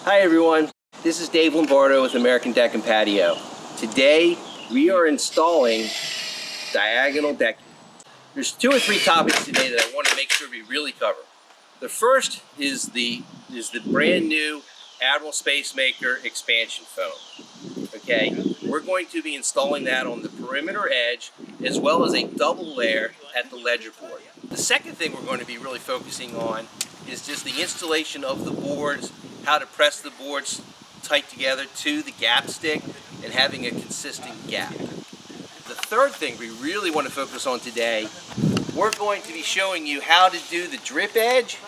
Hi everyone, this is Dave Lombardo with American Deck Patio. Today we are installing diagonal decking. There's 2 or 3 topics today that I want to make sure we really cover. The first is the brand new Admiral SpaceMaker expansion foam. Okay, we're going to be installing that on the perimeter edge as well as a double layer at the ledger board. The second thing we're going to be really focusing on is just the installation of the boards, how to press the boards tight together to the gap stick and having a consistent gap. The third thing we really want to focus on today, we're going to be showing you how to do the drip edge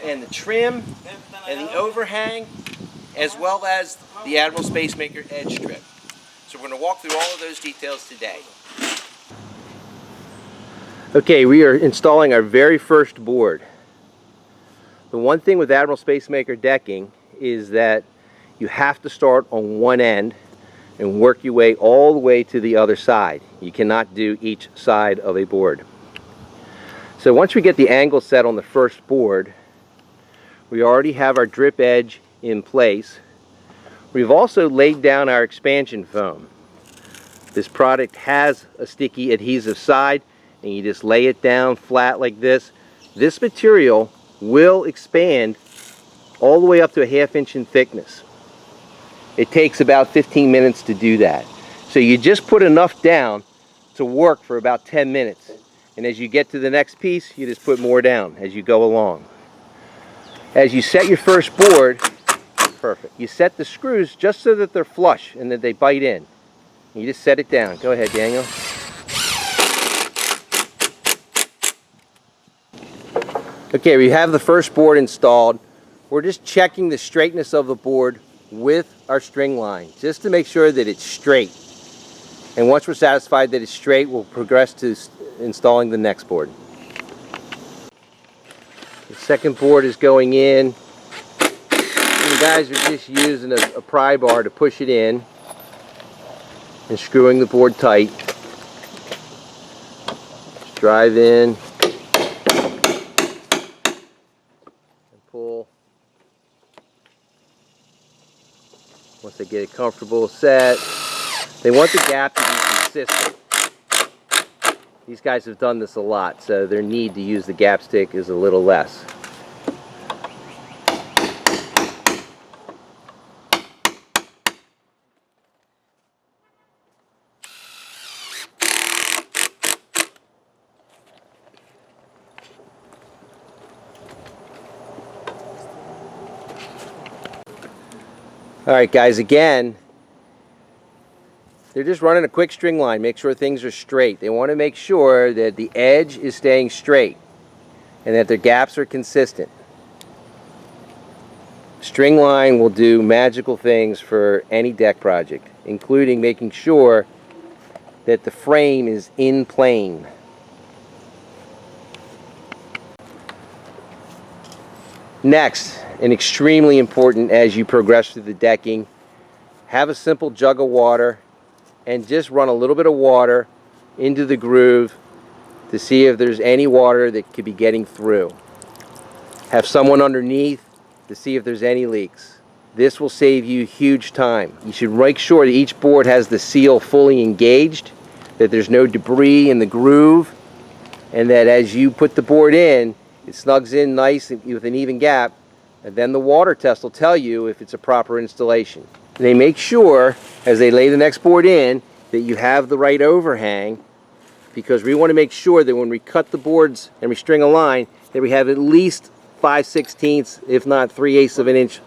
and the trim and the overhang as well as the Admiral SpaceMaker edge strip. So we're going to walk through all of those details today. Okay, we are installing our very first board. The one thing with Admiral SpaceMaker decking is that you have to start on one end and work your way all the way to the other side. You cannot do each side of a board. So once we get the angle set on the first board, we already have our drip edge in place. We've also laid down our expansion foam. This product has a sticky adhesive side, and you just lay it down flat like this. This material will expand all the way up to a ½ inch in thickness. It takes about 15 minutes to do that. So you just put enough down to work for about 10 minutes. And as you get to the next piece, you just put more down as you go along. As you set your first board, perfect. You set the screws just so that they're flush and that they bite in. You just set it down. Go ahead, Daniel. Okay, we have the first board installed. We're just checking the straightness of the board with our string line, just to make sure that it's straight. And once we're satisfied that it's straight, we'll progress to installing the next board. The second board is going in. And the guys are just using a pry bar to push it in and screwing the board tight. Just drive in. Pull. Once they get it comfortable set, they want the gap to be consistent. These guys have done this a lot, so their need to use the gap stick is a little less. Alright guys, again, they're just running a quick string line, make sure things are straight. They want to make sure that the edge is staying straight and that their gaps are consistent. String line will do magical things for any deck project, including making sure that the frame is in plane. Next, and extremely important as you progress through the decking, have a simple jug of water and just run a little bit of water into the groove to see if there's any water that could be getting through. Have someone underneath to see if there's any leaks. This will save you huge time. You should make sure that each board has the seal fully engaged, that there's no debris in the groove, and that as you put the board in, it snugs in nice with an even gap, and then the water test will tell you if it's a proper installation. They make sure, as they lay the next board in, that you have the right overhang, because we want to make sure that when we cut the boards and we string a line, that we have at least 5/16, if not 3/8 of an inch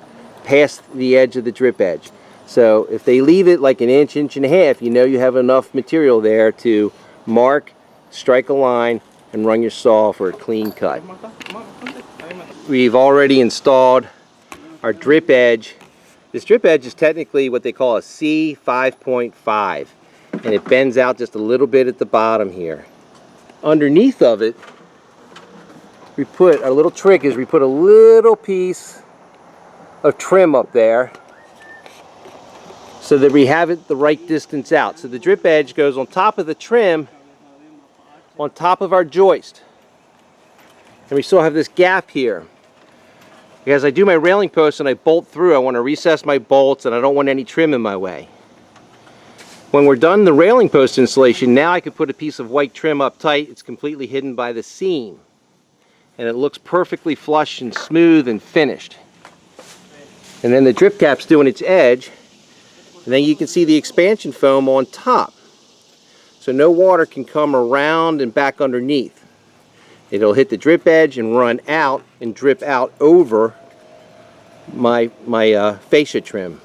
past the edge of the drip edge. So if they leave it like an inch, inch and a half, you know you have enough material there to mark, strike a line, and run your saw for a clean cut. We've already installed our drip edge. This drip edge is technically what they call a C5.5, and it bends out just a little bit at the bottom here. Underneath of it, we put, our little trick is we put a little piece of trim up there so that we have it the right distance out. So the drip edge goes on top of the trim on top of our joist. And we still have this gap here. As I do my railing posts and I bolt through, I want to recess my bolts and I don't want any trim in my way. When we're done the railing post installation, now I can put a piece of white trim up tight. It's completely hidden by the seam. And it looks perfectly flush and smooth and finished. And then the drip cap's doing its edge. And then you can see the expansion foam on top. So no water can come around and back underneath. It'll hit the drip edge and run out and drip out over my fascia trim.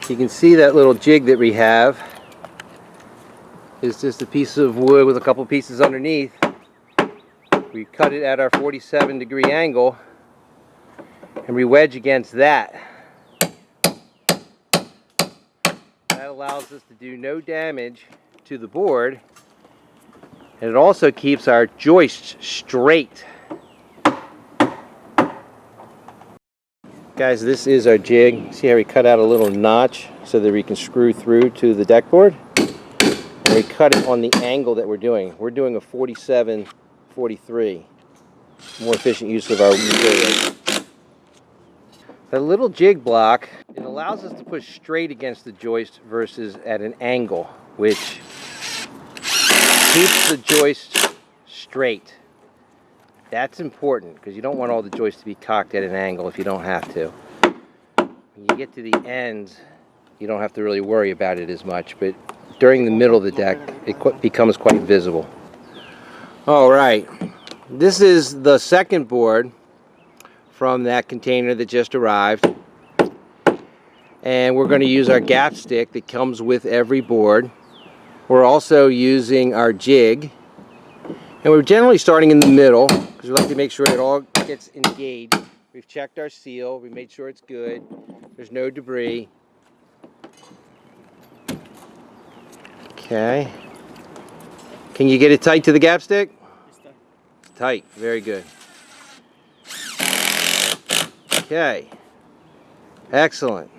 You can see that little jig that we have is just a piece of wood with a couple pieces underneath. We cut it at our 47-degree angle and we wedge against that. That allows us to do no damage to the board, and it also keeps our joists straight. Guys, this is our jig. See how we cut out a little notch so that we can screw through to the deck board? And we cut it on the angle that we're doing. We're doing a 47-43. More efficient use of our material. The little jig block, it allows us to push straight against the joist versus at an angle, which keeps the joist straight. That's important because you don't want all the joists to be cocked at an angle if you don't have to. When you get to the ends, you don't have to really worry about it as much, but during the middle of the deck, it becomes quite visible. All right, this is the second board from that container that just arrived. And we're going to use our gap stick that comes with every board. We're also using our jig, and we're generally starting in the middle because we like to make sure it all gets engaged. We've checked our seal, we made sure it's good, there's no debris. Okay. Can you get it tight to the gap stick? It's tight. Tight, very good. Okay. Excellent.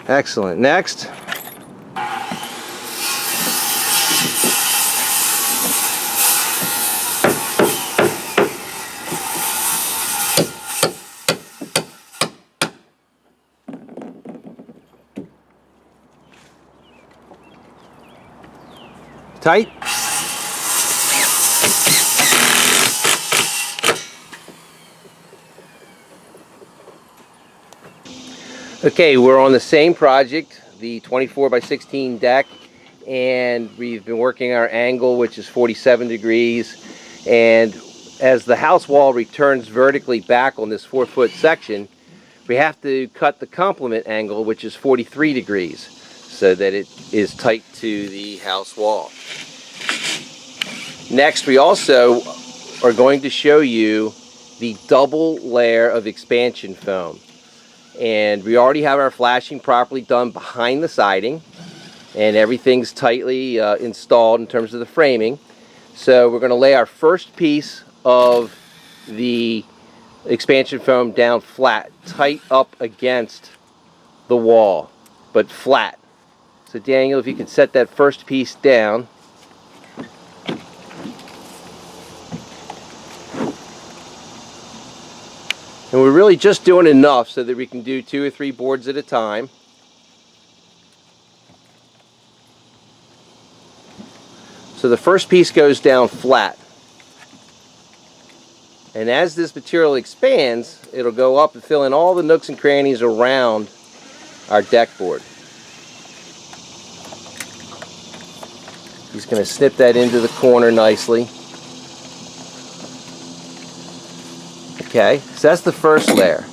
Excellent. Next. Tight. Okay, we're on the same project, the 24x16 deck, and we've been working our angle, which is 47 degrees, and as the house wall returns vertically back on this 4-foot section, we have to cut the complement angle, which is 43 degrees, so that it is tight to the house wall. Next, we also are going to show you the double layer of expansion foam. And we already have our flashing properly done behind the siding, and everything's tightly installed in terms of the framing. So we're going to lay our first piece of the expansion foam down flat, tight up against the wall, but flat. So Daniel, if you could set that first piece down. And we're really just doing enough so that we can do 2 or 3 boards at a time. So the first piece goes down flat. And as this material expands, it'll go up and fill in all the nooks and crannies around our deck board. He's going to snip that into the corner nicely. Okay, so that's the first layer.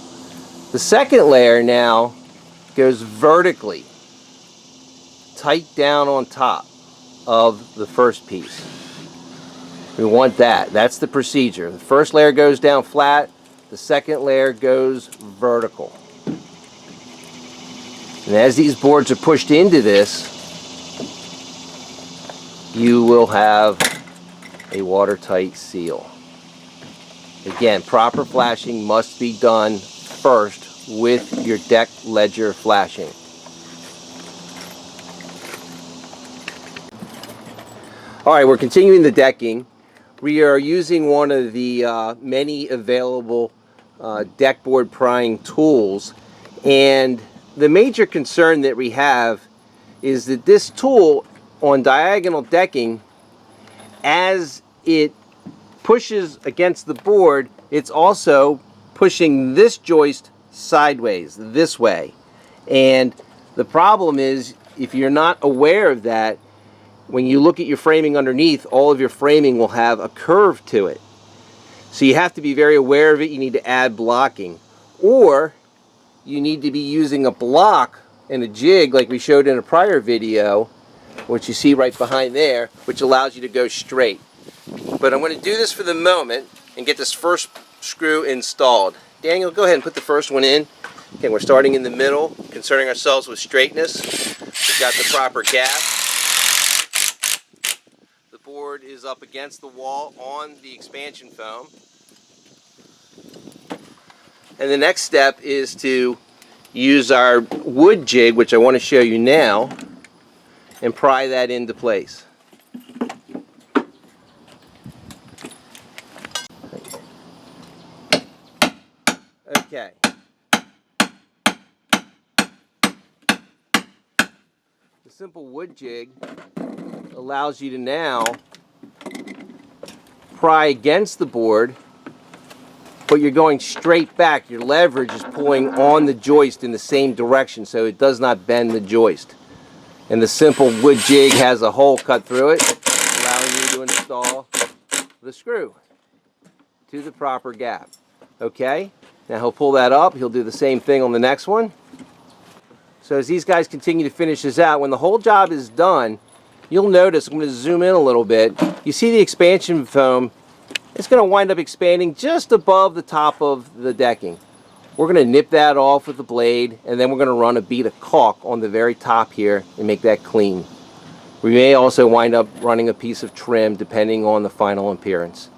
The second layer now goes vertically, tight down on top of the first piece. We want that. That's the procedure. The first layer goes down flat, the second layer goes vertical. And as these boards are pushed into this, you will have a watertight seal. Again, proper flashing must be done first with your deck ledger flashing. All right, we're continuing the decking. We are using one of the many available deck board prying tools, and the major concern that we have is that this tool on diagonal decking, as it pushes against the board, it's also pushing this joist sideways, this way. And the problem is, if you're not aware of that, when you look at your framing underneath, all of your framing will have a curve to it. So you have to be very aware of it. You need to add blocking. Or you need to be using a block and a jig like we showed in a prior video, which you see right behind there, which allows you to go straight. But I'm going to do this for the moment and get this first screw installed. Daniel, go ahead and put the first one in. Okay, we're starting in the middle, concerning ourselves with straightness. We've got the proper gap. The board is up against the wall on the expansion foam. And the next step is to use our wood jig, which I want to show you now, and pry that into place. Okay. The simple wood jig allows you to now pry against the board, but you're going straight back. Your leverage is pulling on the joist in the same direction, so it does not bend the joist. And the simple wood jig has a hole cut through it, allowing you to install the screw to the proper gap. Okay? Now he'll pull that up. He'll do the same thing on the next one. So as these guys continue to finish this out, when the whole job is done, you'll notice, I'm going to zoom in a little bit, you see the expansion foam, it's going to wind up expanding just above the top of the decking. We're going to nip that off with the blade, and then we're going to run a bead of caulk on the very top here and make that clean. We may also wind up running a piece of trim depending on the final appearance.